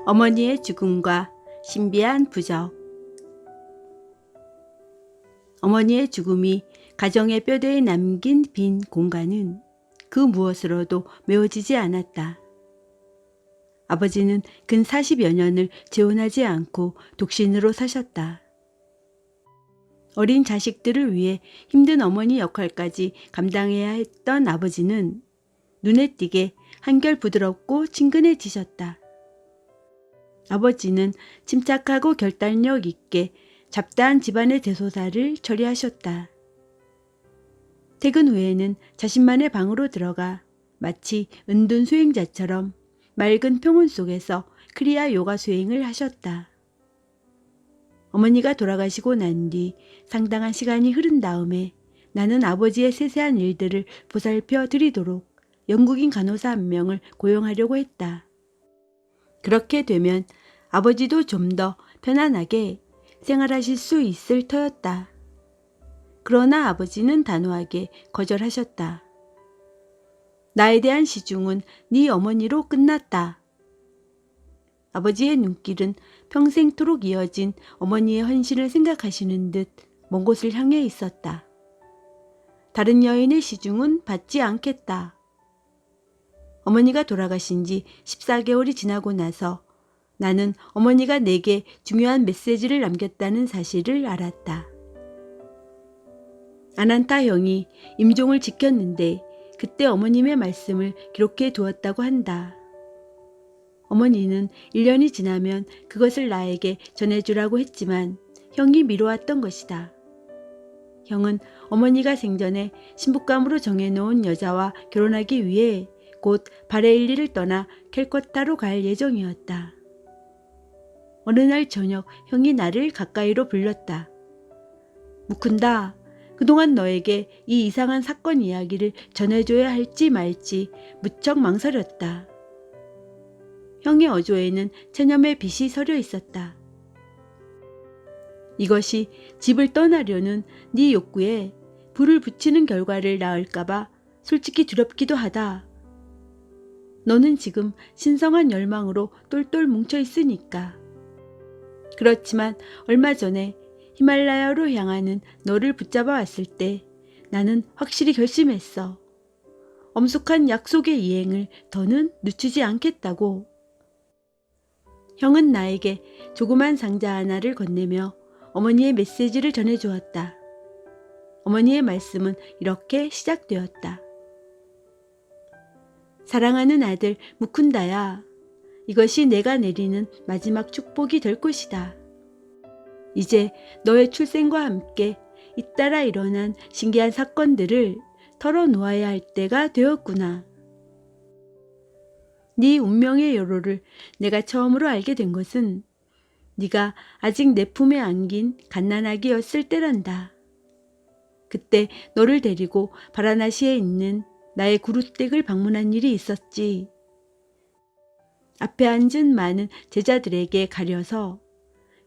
어머니의 죽음과 신비한 부적. 어머니의 죽음이 가정의 뼈대에 남긴 빈 공간은 그 무엇으로도 메워지지 않았다. 아버지는 근 40여 년을 재혼하지 않고 독신으로 사셨다. 어린 자식들을 위해 힘든 어머니 역할까지 감당해야 했던 아버지는 눈에 띄게 한결 부드럽고 친근해지셨다. 아버지는 침착하고 결단력 있게 잡다한 집안의 대소사를 처리하셨다. 퇴근 후에는 자신만의 방으로 들어가 마치 은둔 수행자처럼 맑은 평온 속에서 크리아 요가 수행을 하셨다. 어머니가 돌아가시고 난 뒤 상당한 시간이 흐른 다음에 나는 아버지의 세세한 일들을 보살펴 드리도록 영국인 간호사 한 명을 고용하려고 했다. 그렇게 되면 아버지도 좀 더 편안하게 생활하실 수 있을 터였다. 그러나 아버지는 단호하게 거절하셨다. 나에 대한 시중은 네 어머니로 끝났다. 아버지의 눈길은 평생토록 이어진 어머니의 헌신을 생각하시는 듯 먼 곳을 향해 있었다. 다른 여인의 시중은 받지 않겠다. 어머니가 돌아가신 지 14개월이 지나고 나서 나는 어머니가 내게 중요한 메시지를 남겼다는 사실을 알았다. 아난타 형이 임종을 지켰는데 그때 어머님의 말씀을 기록해 두었다고 한다. 어머니는 1년이 지나면 그것을 나에게 전해주라고 했지만 형이 미뤄왔던 것이다. 형은 어머니가 생전에 신부감으로 정해놓은 여자와 결혼하기 위해 곧 바레일리를 떠나 캘커타로 갈 예정이었다. 어느 날 저녁 형이 나를 가까이로 불렀다. 무쿤다, 그동안 너에게 이 이상한 사건 이야기를 전해줘야 할지 말지 무척 망설였다. 형의 어조에는 체념의 빛이 서려 있었다. 이것이 집을 떠나려는 네 욕구에 불을 붙이는 결과를 낳을까봐 솔직히 두렵기도 하다. 너는 지금 신성한 열망으로 똘똘 뭉쳐 있으니까. 그렇지만 얼마 전에 히말라야로 향하는 너를 붙잡아 왔을 때 나는 확실히 결심했어. 엄숙한 약속의 이행을 더는 늦추지 않겠다고. 형은 나에게 조그만 상자 하나를 건네며 어머니의 메시지를 전해주었다. 어머니의 말씀은 이렇게 시작되었다. 사랑하는 아들 무쿤다야, 이것이 내가 내리는 마지막 축복이 될 것이다. 이제 너의 출생과 함께 잇따라 일어난 신기한 사건들을 털어놓아야 할 때가 되었구나. 네 운명의 여로를 내가 처음으로 알게 된 것은 네가 아직 내 품에 안긴 갓난아기였을 때란다. 그때 너를 데리고 바라나시에 있는 나의 구루댁을 방문한 일이 있었지. 앞에 앉은 많은 제자들에게 가려서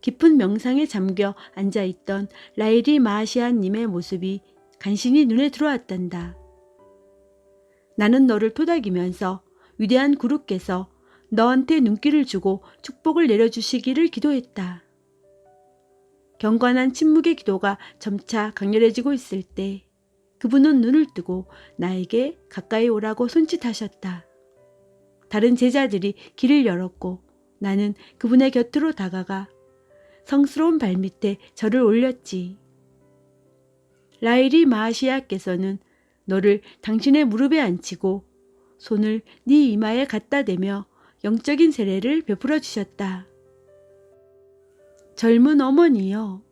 깊은 명상에 잠겨 앉아있던 라이리 마하시아님의 모습이 간신히 눈에 들어왔단다. 나는 너를 토닥이면서 위대한 구루께서 너한테 눈길을 주고 축복을 내려주시기를 기도했다. 경건한 침묵의 기도가 점차 강렬해지고 있을 때 그분은 눈을 뜨고 나에게 가까이 오라고 손짓하셨다. 다른 제자들이 길을 열었고 나는 그분의 곁으로 다가가 성스러운 발밑에 절을 올렸지. 라이리 마하시아께서는 너를 당신의 무릎에 앉히고 손을 네 이마에 갖다 대며 영적인 세례를 베풀어 주셨다. 젊은 어머니여,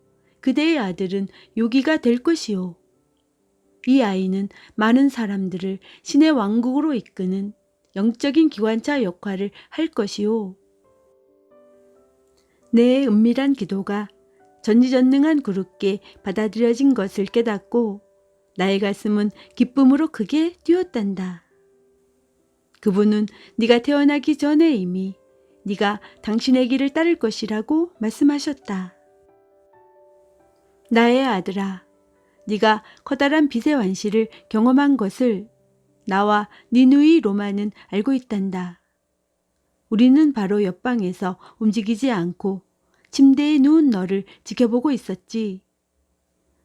그대의 아들은 요기가 될 것이오. 이 아이는 많은 사람들을 신의 왕국으로 이끄는 영적인 기관차 역할을 할 것이오. 내 은밀한 기도가 전지전능한 구루께 받아들여진 것을 깨닫고 나의 가슴은 기쁨으로 크게 뛰었단다. 그분은 네가 태어나기 전에 이미 네가 당신의 길을 따를 것이라고 말씀하셨다. 나의 아들아, 네가 커다란 빛의 완시를 경험한 것을 나와 네 누이 로마는 알고 있단다. 우리는 바로 옆방에서 움직이지 않고 침대에 누운 너를 지켜보고 있었지.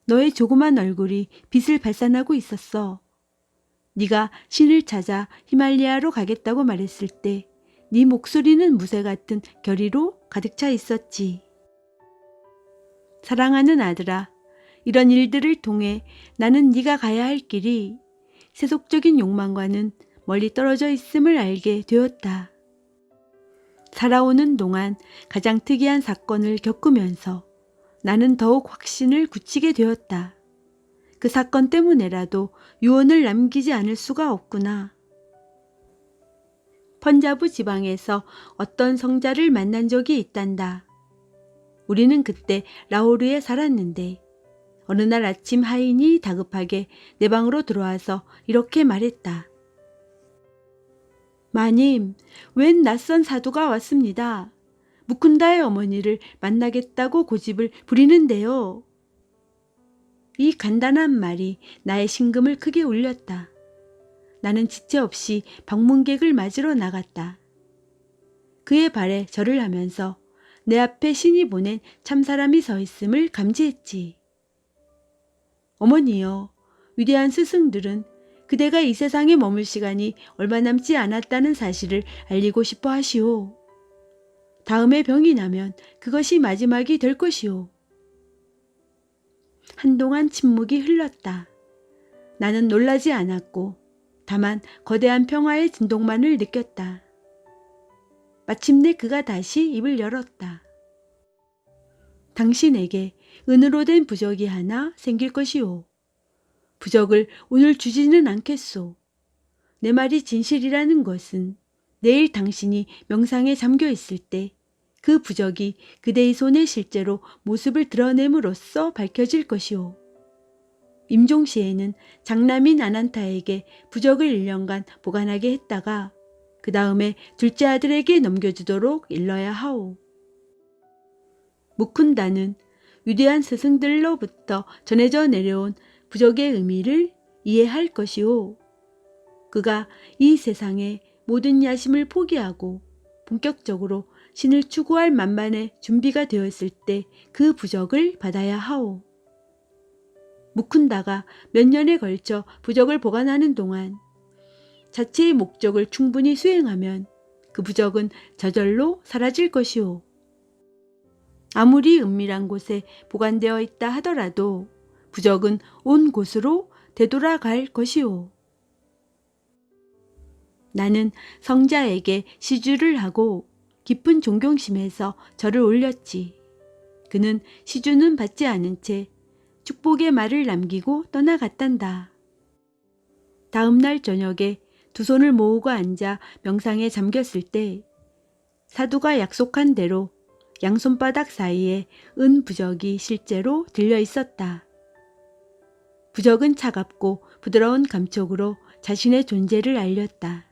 너의 조그만 얼굴이 빛을 발산하고 있었어. 네가 신을 찾아 히말리아로 가겠다고 말했을 때 네 목소리는 무쇠 같은 결의로 가득 차 있었지. 사랑하는 아들아, 이런 일들을 통해 나는 네가 가야 할 길이 세속적인 욕망과는 멀리 떨어져 있음을 알게 되었다. 살아오는 동안 가장 특이한 사건을 겪으면서 나는 더욱 확신을 굳히게 되었다. 그 사건 때문에라도 유언을 남기지 않을 수가 없구나. 펀자브 지방에서 어떤 성자를 만난 적이 있단다. 우리는 그때 라호르에 살았는데 어느 날 아침 하인이 다급하게 내 방으로 들어와서 이렇게 말했다. 마님, 웬 낯선 사두가 왔습니다. 무쿤다의 어머니를 만나겠다고 고집을 부리는데요. 이 간단한 말이 나의 심금을 크게 울렸다. 나는 지체 없이 방문객을 맞으러 나갔다. 그의 발에 절을 하면서 내 앞에 신이 보낸 참사람이 서 있음을 감지했지. 어머니여, 위대한 스승들은 그대가 이 세상에 머물 시간이 얼마 남지 않았다는 사실을 알리고 싶어 하시오. 다음에 병이 나면 그것이 마지막이 될 것이오. 한동안 침묵이 흘렀다. 나는 놀라지 않았고 다만 거대한 평화의 진동만을 느꼈다. 마침내 그가 다시 입을 열었다. 당신에게 은으로 된 부적이 하나 생길 것이오. 부적을 오늘 주지는 않겠소. 내 말이 진실이라는 것은 내일 당신이 명상에 잠겨 있을 때 그 부적이 그대의 손에 실제로 모습을 드러냄으로써 밝혀질 것이오. 임종시에는 장남인 아난타에게 부적을 1년간 보관하게 했다가 그 다음에 둘째 아들에게 넘겨주도록 일러야 하오. 무쿤다는 위대한 스승들로부터 전해져 내려온 부적의 의미를 이해할 것이오. 그가 이 세상의 모든 야심을 포기하고 본격적으로 신을 추구할 만반의 준비가 되었을 때 그 부적을 받아야 하오. 무쿤다가 몇 년에 걸쳐 부적을 보관하는 동안 자체의 목적을 충분히 수행하면 그 부적은 저절로 사라질 것이오. 아무리 은밀한 곳에 보관되어 있다 하더라도 부적은 온 곳으로 되돌아갈 것이오. 나는 성자에게 시주를 하고 깊은 존경심에서 절을 올렸지. 그는 시주는 받지 않은 채 축복의 말을 남기고 떠나갔단다. 다음 날 저녁에 두 손을 모으고 앉아 명상에 잠겼을 때 사두가 약속한 대로 양손바닥 사이에 은 부적이 실제로 들려 있었다. 부적은 차갑고 부드러운 감촉으로 자신의 존재를 알렸다.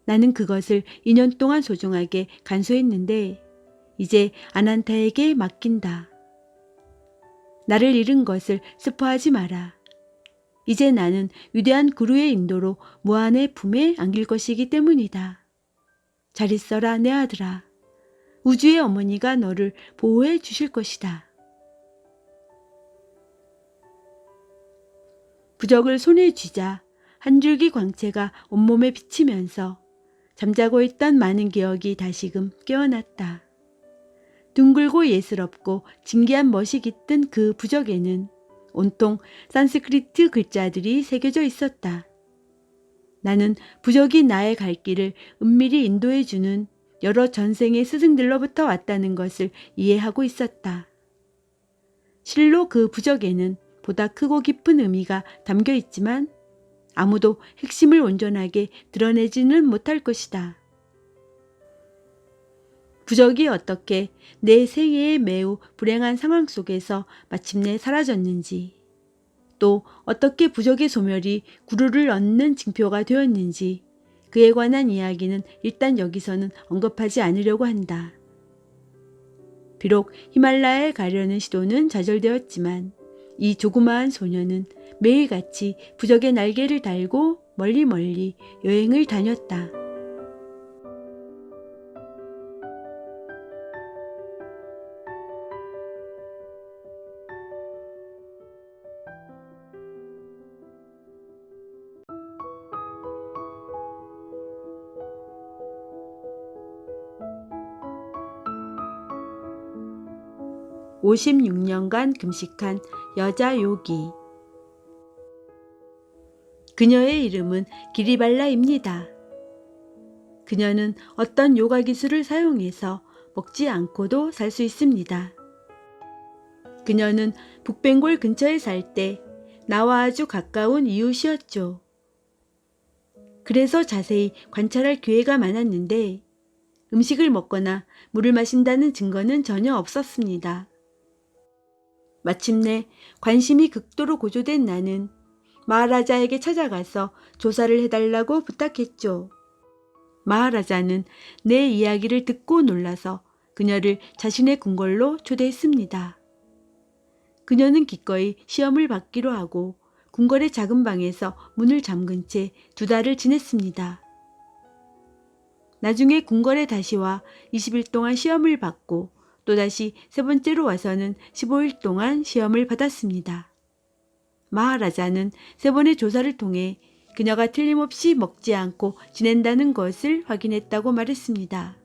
나는 그것을 2년 동안 소중하게 간수했는데 이제 아난타에게 맡긴다. 나를 잃은 것을 슬퍼하지 마라. 이제 나는 위대한 구루의 인도로 무한의 품에 안길 것이기 때문이다. 잘 있어라 내 아들아. 우주의 어머니가 너를 보호해 주실 것이다. 부적을 손에 쥐자 한 줄기 광채가 온몸에 비치면서 잠자고 있던 많은 기억이 다시금 깨어났다. 둥글고 예스럽고 진기한 멋이 깃든 그 부적에는 온통 산스크리트 글자들이 새겨져 있었다. 나는 부적이 나의 갈 길을 은밀히 인도해주는 여러 전생의 스승들로부터 왔다는 것을 이해하고 있었다. 실로 그 부적에는 보다 크고 깊은 의미가 담겨 있지만 아무도 핵심을 온전하게 드러내지는 못할 것이다. 부적이 어떻게 내 생애의 매우 불행한 상황 속에서 마침내 사라졌는지, 또 어떻게 부적의 소멸이 구루를 얻는 징표가 되었는지 그에 관한 이야기는 일단 여기서는 언급하지 않으려고 한다. 비록 히말라야에 가려는 시도는 좌절되었지만 이 조그마한 소녀는 매일같이 부적의 날개를 달고 멀리 여행을 다녔다. 56년간 금식한 여자 요기. 그녀의 이름은 기리발라입니다. 그녀는 어떤 요가 기술을 사용해서 먹지 않고도 살 수 있습니다. 그녀는 북벵골 근처에 살 때 나와 아주 가까운 이웃이었죠. 그래서 자세히 관찰할 기회가 많았는데 음식을 먹거나 물을 마신다는 증거는 전혀 없었습니다. 마침내 관심이 극도로 고조된 나는 마하라자에게 찾아가서 조사를 해달라고 부탁했죠. 마하라자는 내 이야기를 듣고 놀라서 그녀를 자신의 궁궐로 초대했습니다. 그녀는 기꺼이 시험을 받기로 하고 궁궐의 작은 방에서 문을 잠근 채 2달을 지냈습니다. 나중에 궁궐에 다시 와 20일 동안 시험을 받고 또다시 3번째로 와서는 15일 동안 시험을 받았습니다. 마하라자는 3번의 조사를 통해 그녀가 틀림없이 먹지 않고 지낸다는 것을 확인했다고 말했습니다.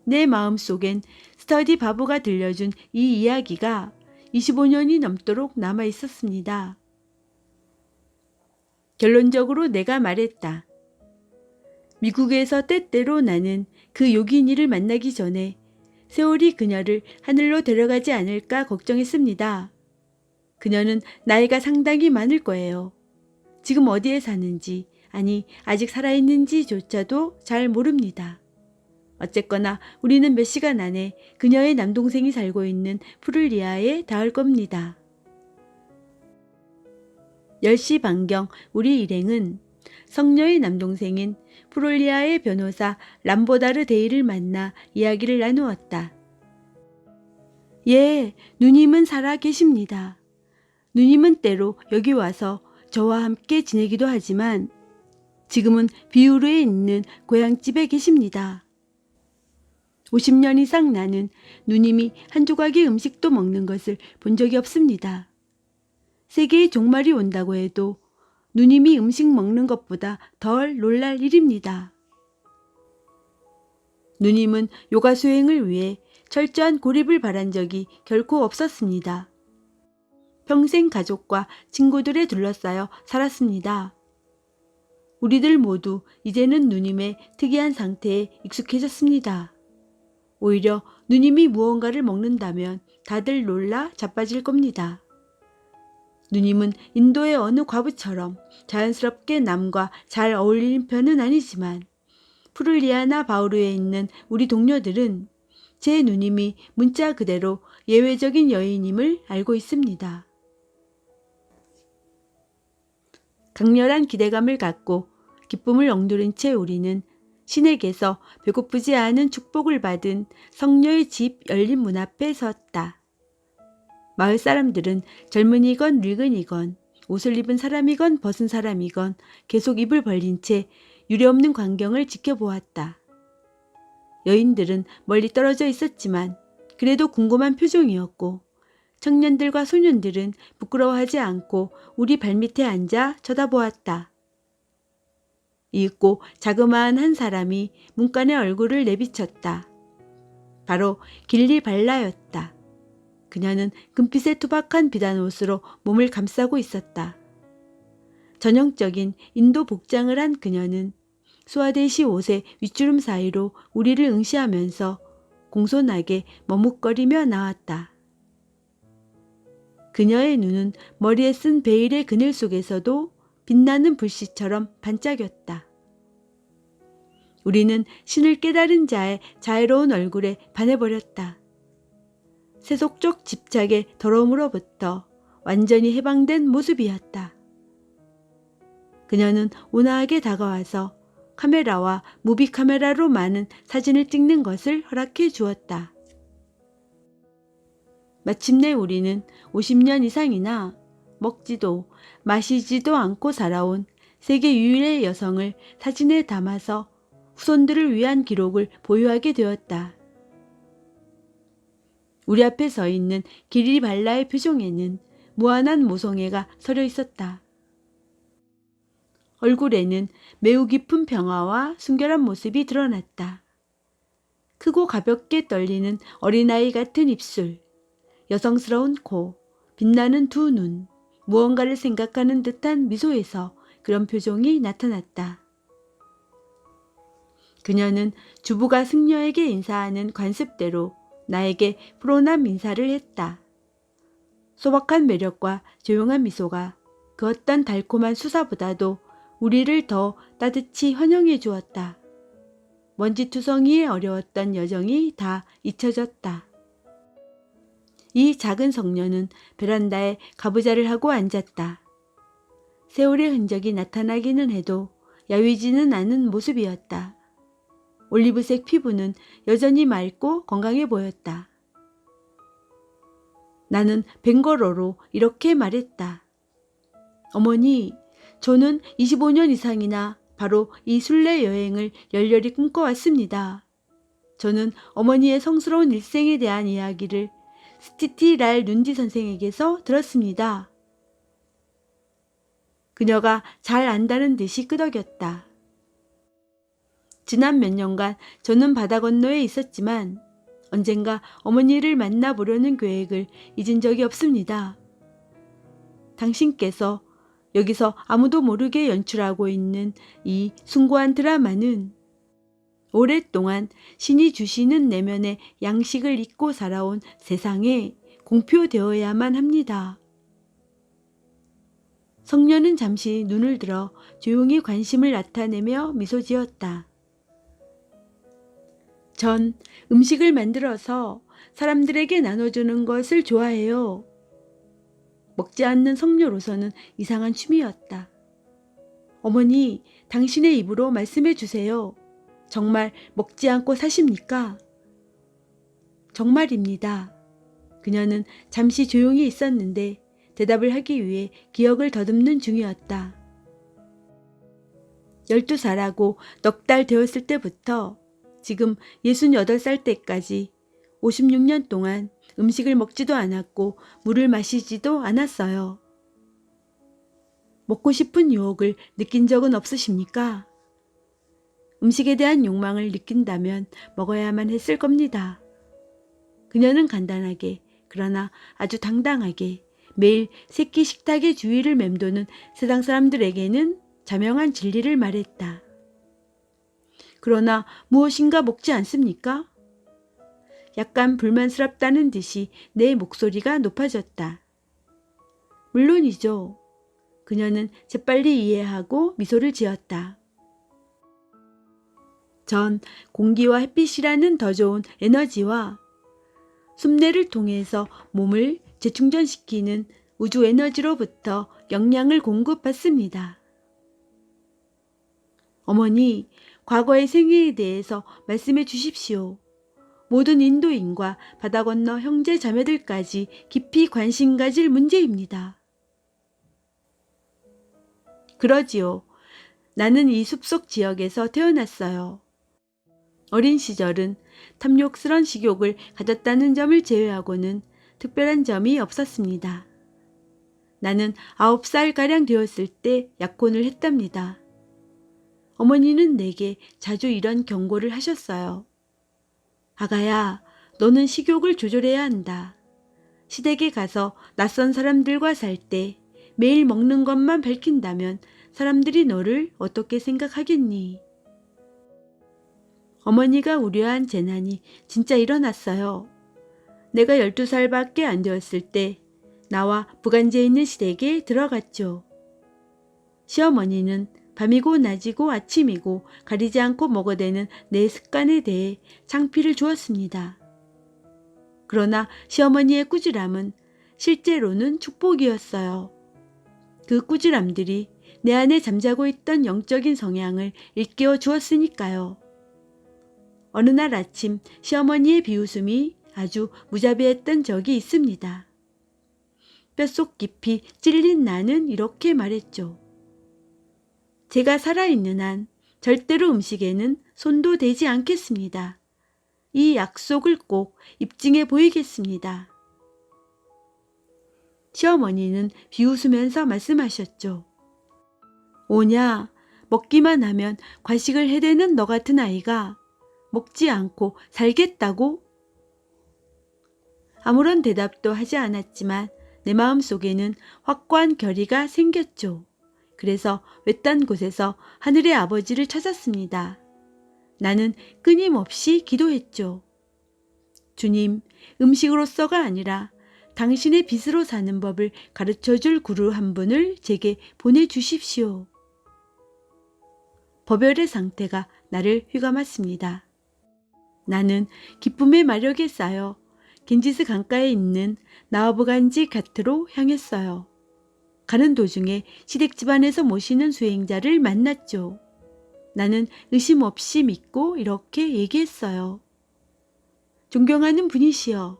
내 마음속엔 스터디 바보가 들려준 이 이야기가 25년이 넘도록 남아 있었습니다. 결론적으로 내가 말했다. 미국에서 때때로 나는 그 요기니를 만나기 전에 세월이 그녀를 하늘로 데려가지 않을까 걱정했습니다. 그녀는 나이가 상당히 많을 거예요. 지금 어디에 사는지, 아니 아직 살아있는지조차도 잘 모릅니다. 어쨌거나 우리는 몇 시간 안에 그녀의 남동생이 살고 있는 푸를리아에 닿을 겁니다. 10시 반경 우리 일행은 성녀의 남동생인 푸를리아의 변호사 람보다르 데이를 만나 이야기를 나누었다. 예, 누님은 살아 계십니다. 누님은 때로 여기 와서 저와 함께 지내기도 하지만 지금은 비우르에 있는 고향집에 계십니다. 50년 이상 나는 누님이 한 조각의 음식도 먹는 것을 본 적이 없습니다. 세계의 종말이 온다고 해도 누님이 음식 먹는 것보다 덜 놀랄 일입니다. 누님은 요가 수행을 위해 철저한 고립을 바란 적이 결코 없었습니다. 평생 가족과 친구들에 둘러싸여 살았습니다. 우리들 모두 이제는 누님의 특이한 상태에 익숙해졌습니다. 오히려 누님이 무언가를 먹는다면 다들 놀라 자빠질 겁니다. 누님은 인도의 어느 과부처럼 자연스럽게 남과 잘 어울리는 편은 아니지만 푸를리아나 바우르에 있는 우리 동료들은 제 누님이 문자 그대로 예외적인 여인임을 알고 있습니다. 강렬한 기대감을 갖고 기쁨을 엉두른 채 우리는 신에게서 배고프지 않은 축복을 받은 성녀의 집 열린 문 앞에 섰다. 마을 사람들은 젊은이건 늙은이건 옷을 입은 사람이건 벗은 사람이건 계속 입을 벌린 채 유례없는 광경을 지켜보았다. 여인들은 멀리 떨어져 있었지만 그래도 궁금한 표정이었고 청년들과 소년들은 부끄러워하지 않고 우리 발밑에 앉아 쳐다보았다. 이윽고 자그마한 한 사람이 문간의 얼굴을 내비쳤다. 바로 길리 발라였다. 그녀는 금빛의 투박한 비단 옷으로 몸을 감싸고 있었다. 전형적인 인도 복장을 한 그녀는 수아데시 옷의 윗주름 사이로 우리를 응시하면서 공손하게 머뭇거리며 나왔다. 그녀의 눈은 머리에 쓴 베일의 그늘 속에서도 빛나는 불씨처럼 반짝였다. 우리는 신을 깨달은 자의 자애로운 얼굴에 반해버렸다. 세속적 집착의 더러움으로부터 완전히 해방된 모습이었다. 그녀는 온화하게 다가와서 카메라와 무비 카메라로 많은 사진을 찍는 것을 허락해 주었다. 마침내 우리는 50년 이상이나 먹지도 마시지도 않고 살아온 세계 유일의 여성을 사진에 담아서 후손들을 위한 기록을 보유하게 되었다. 우리 앞에 서 있는 기리 발라의 표정에는 무한한 모성애가 서려 있었다. 얼굴에는 매우 깊은 평화와 순결한 모습이 드러났다. 크고 가볍게 떨리는 어린아이 같은 입술, 여성스러운 코, 빛나는 두 눈, 무언가를 생각하는 듯한 미소에서 그런 표정이 나타났다. 그녀는 주부가 승려에게 인사하는 관습대로 나에게 프로남 인사를 했다. 소박한 매력과 조용한 미소가 그 어떤 달콤한 수사보다도 우리를 더 따뜻히 환영해 주었다. 먼지투성이에 어려웠던 여정이 다 잊혀졌다. 이 작은 성녀는 베란다에 가부좌를 하고 앉았다. 세월의 흔적이 나타나기는 해도 야위지는 않은 모습이었다. 올리브색 피부는 여전히 맑고 건강해 보였다. 나는 벵거로로 이렇게 말했다. 어머니, 저는 25년 이상이나 바로 이 순례 여행을 열렬히 꿈꿔왔습니다. 저는 어머니의 성스러운 일생에 대한 이야기를 스티티랄 눈디 선생에게서 들었습니다. 그녀가 잘 안다는 듯이 끄덕였다. 지난 몇 년간 저는 바다 건너에 있었지만 언젠가 어머니를 만나보려는 계획을 잊은 적이 없습니다. 당신께서 여기서 아무도 모르게 연출하고 있는 이 숭고한 드라마는 오랫동안 신이 주시는 내면의 양식을 잊고 살아온 세상에 공표되어야만 합니다. 성녀는 잠시 눈을 들어 조용히 관심을 나타내며 미소 지었다. 전 음식을 만들어서 사람들에게 나눠주는 것을 좋아해요. 먹지 않는 성녀로서는 이상한 취미였다. 어머니, 당신의 입으로 말씀해 주세요. 정말 먹지 않고 사십니까? 정말입니다. 그녀는 잠시 조용히 있었는데 대답을 하기 위해 기억을 더듬는 중이었다. 12살하고 넉 달 되었을 때부터 지금 68살 때까지 56년 동안 음식을 먹지도 않았고 물을 마시지도 않았어요. 먹고 싶은 유혹을 느낀 적은 없으십니까? 음식에 대한 욕망을 느낀다면 먹어야만 했을 겁니다. 그녀는 간단하게 그러나 아주 당당하게 매일 새끼 식탁의 주위를 맴도는 세상 사람들에게는 자명한 진리를 말했다. 그러나 무엇인가 먹지 않습니까? 약간 불만스럽다는 듯이 내 목소리가 높아졌다. 물론이죠. 그녀는 재빨리 이해하고 미소를 지었다. 전 공기와 햇빛이라는 더 좋은 에너지와 숲내를 통해서 몸을 재충전시키는 우주 에너지로부터 영양을 공급받습니다. 어머니, 과거의 생애에 대해서 말씀해 주십시오. 모든 인도인과 바다 건너 형제 자매들까지 깊이 관심 가질 문제입니다. 그러지요. 나는 이 숲속 지역에서 태어났어요. 어린 시절은 탐욕스런 식욕을 가졌다는 점을 제외하고는 특별한 점이 없었습니다. 나는 9살가량 되었을 때 약혼을 했답니다. 어머니는 내게 자주 이런 경고를 하셨어요. 아가야, 너는 식욕을 조절해야 한다. 시댁에 가서 낯선 사람들과 살 때 매일 먹는 것만 밝힌다면 사람들이 너를 어떻게 생각하겠니? 어머니가 우려한 재난이 진짜 일어났어요. 내가 12살밖에 안 되었을 때 나와 부간제에 있는 시댁에 들어갔죠. 시어머니는 밤이고 낮이고 아침이고 가리지 않고 먹어대는 내 습관에 대해 창피를 주었습니다. 그러나 시어머니의 꾸지람은 실제로는 축복이었어요. 그 꾸지람들이 내 안에 잠자고 있던 영적인 성향을 일깨워 주었으니까요. 어느 날 아침 시어머니의 비웃음이 아주 무자비했던 적이 있습니다. 뼛속 깊이 찔린 나는 이렇게 말했죠. 제가 살아있는 한 절대로 음식에는 손도 대지 않겠습니다. 이 약속을 꼭 입증해 보이겠습니다. 시어머니는 비웃으면서 말씀하셨죠. 오냐, 먹기만 하면 과식을 해대는 너 같은 아이가 먹지 않고 살겠다고? 아무런 대답도 하지 않았지만 내 마음속에는 확고한 결의가 생겼죠. 그래서 외딴 곳에서 하늘의 아버지를 찾았습니다. 나는 끊임없이 기도했죠. 주님, 음식으로서가 아니라 당신의 빛으로 사는 법을 가르쳐줄 구루 한 분을 제게 보내주십시오. 법열의 상태가 나를 휘감았습니다. 나는 기쁨의 마력에 쌓여 겐지스 강가에 있는 나와부간지 곁으로 향했어요. 가는 도중에 시댁 집안에서 모시는 수행자를 만났죠. 나는 의심 없이 믿고 이렇게 얘기했어요. 존경하는 분이시여,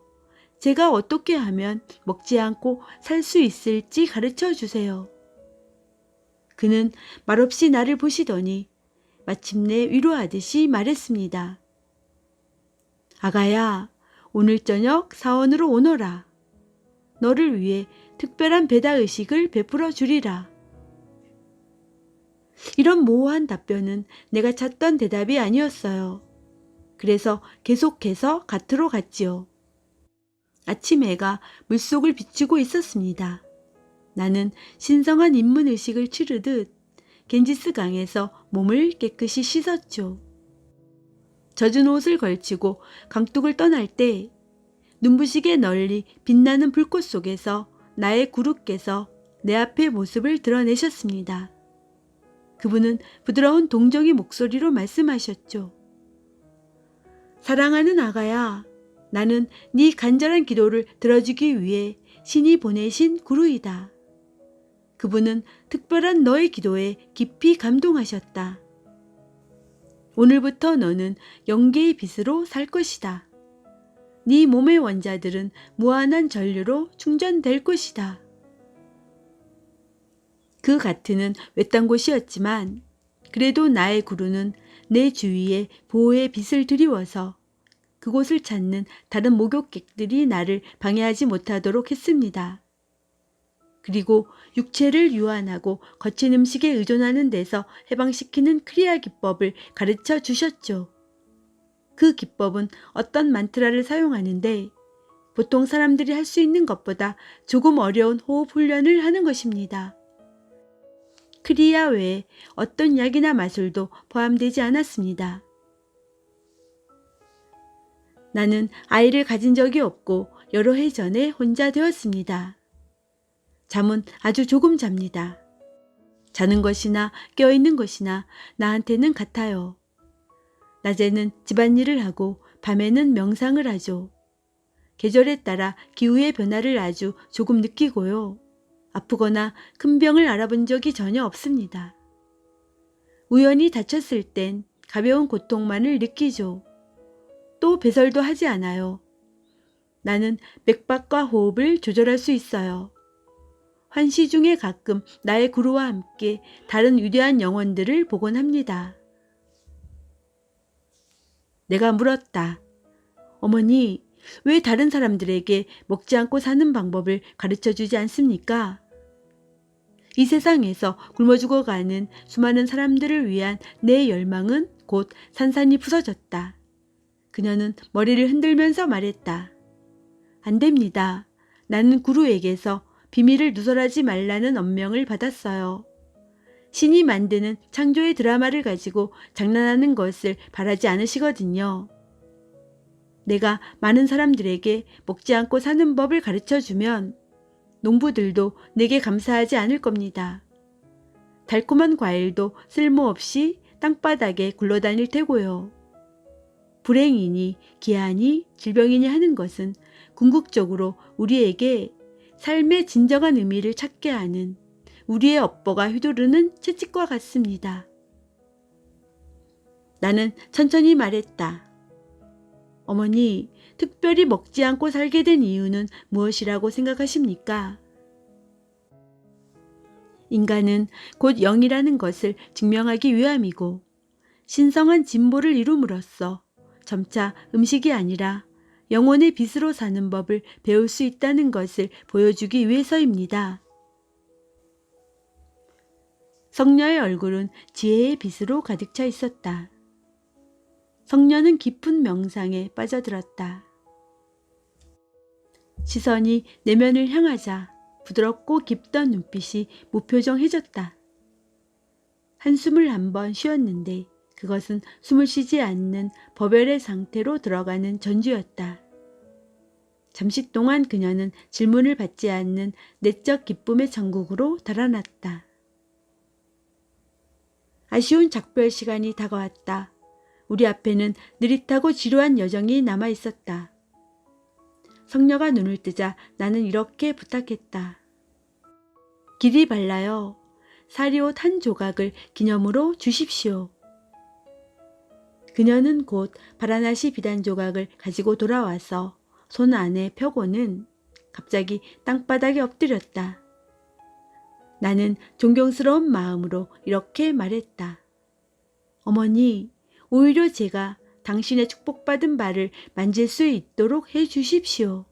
제가 어떻게 하면 먹지 않고 살 수 있을지 가르쳐 주세요. 그는 말없이 나를 보시더니 마침내 위로하듯이 말했습니다. 아가야, 오늘 저녁 사원으로 오너라. 너를 위해 특별한 배다의식을 베풀어 주리라. 이런 모호한 답변은 내가 찾던 대답이 아니었어요. 그래서 계속해서 밭으로 갔지요. 아침 해가 물속을 비추고 있었습니다. 나는 신성한 입문의식을 치르듯 겐지스 강에서 몸을 깨끗이 씻었죠. 젖은 옷을 걸치고 강둑을 떠날 때 눈부시게 널리 빛나는 불꽃 속에서 나의 구루께서 내 앞에 모습을 드러내셨습니다. 그분은 부드러운 동정의 목소리로 말씀하셨죠. 사랑하는 아가야, 나는 네 간절한 기도를 들어주기 위해 신이 보내신 구루이다. 그분은 특별한 너의 기도에 깊이 감동하셨다. 오늘부터 너는 영계의 빛으로 살 것이다. 네 몸의 원자들은 무한한 전류로 충전될 것이다. 그 가트는 외딴 곳이었지만 그래도 나의 구루는 내 주위에 보호의 빛을 드리워서 그곳을 찾는 다른 목욕객들이 나를 방해하지 못하도록 했습니다. 그리고 육체를 유한하고 거친 음식에 의존하는 데서 해방시키는 크리아 기법을 가르쳐 주셨죠. 그 기법은 어떤 만트라를 사용하는데 보통 사람들이 할 수 있는 것보다 조금 어려운 호흡 훈련을 하는 것입니다. 크리아 외에 어떤 약이나 마술도 포함되지 않았습니다. 나는 아이를 가진 적이 없고 여러 해 전에 혼자 되었습니다. 잠은 아주 조금 잡니다. 자는 것이나 깨어있는 것이나 나한테는 같아요. 낮에는 집안일을 하고 밤에는 명상을 하죠. 계절에 따라 기후의 변화를 아주 조금 느끼고요. 아프거나 큰 병을 알아본 적이 전혀 없습니다. 우연히 다쳤을 땐 가벼운 고통만을 느끼죠. 또 배설도 하지 않아요. 나는 맥박과 호흡을 조절할 수 있어요. 환시 중에 가끔 나의 구루와 함께 다른 위대한 영혼들을 보곤 합니다. 내가 물었다. 어머니, 왜 다른 사람들에게 먹지 않고 사는 방법을 가르쳐 주지 않습니까? 이 세상에서 굶어 죽어가는 수많은 사람들을 위한 내 열망은 곧 산산이 부서졌다. 그녀는 머리를 흔들면서 말했다. 안 됩니다. 나는 구루에게서 비밀을 누설하지 말라는 엄명을 받았어요. 신이 만드는 창조의 드라마를 가지고 장난하는 것을 바라지 않으시거든요. 내가 많은 사람들에게 먹지 않고 사는 법을 가르쳐주면 농부들도 내게 감사하지 않을 겁니다. 달콤한 과일도 쓸모없이 땅바닥에 굴러다닐 테고요. 불행이니 기한이 질병이니 하는 것은 궁극적으로 우리에게 삶의 진정한 의미를 찾게 하는 우리의 업보가 휘두르는 채찍과 같습니다. 나는 천천히 말했다. 어머니, 특별히 먹지 않고 살게 된 이유는 무엇이라고 생각하십니까? 인간은 곧 영이라는 것을 증명하기 위함이고 신성한 진보를 이룸으로써 점차 음식이 아니라 영혼의 빛으로 사는 법을 배울 수 있다는 것을 보여주기 위해서입니다. 성녀의 얼굴은 지혜의 빛으로 가득 차 있었다. 성녀는 깊은 명상에 빠져들었다. 시선이 내면을 향하자 부드럽고 깊던 눈빛이 무표정해졌다. 한숨을 한번 쉬었는데 그것은 숨을 쉬지 않는 버벨의 상태로 들어가는 전주였다. 잠시 동안 그녀는 질문을 받지 않는 내적 기쁨의 천국으로 달아났다. 아쉬운 작별 시간이 다가왔다. 우리 앞에는 느릿하고 지루한 여정이 남아 있었다. 성녀가 눈을 뜨자 나는 이렇게 부탁했다. 길이 발라요. 사리옷 한 조각을 기념으로 주십시오. 그녀는 곧 바라나시 비단 조각을 가지고 돌아와서 손 안에 펴고는 갑자기 땅바닥에 엎드렸다. 나는 존경스러운 마음으로 이렇게 말했다. 어머니, 오히려 제가 당신의 축복받은 발을 만질 수 있도록 해 주십시오.